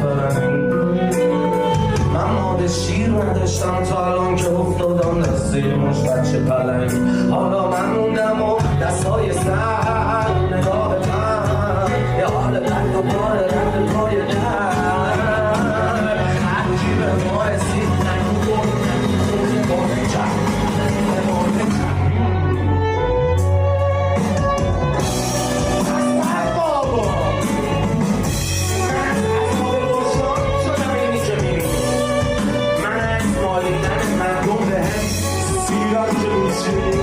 فرنگ. من ماده شیر نداشتم تا الان که افتادم دست یه مش بچه پلنگ. حالا من موندم و دستای سر نگاه من یه حال درد و بار رد پای در هرکی به ما رسید نگو Siracı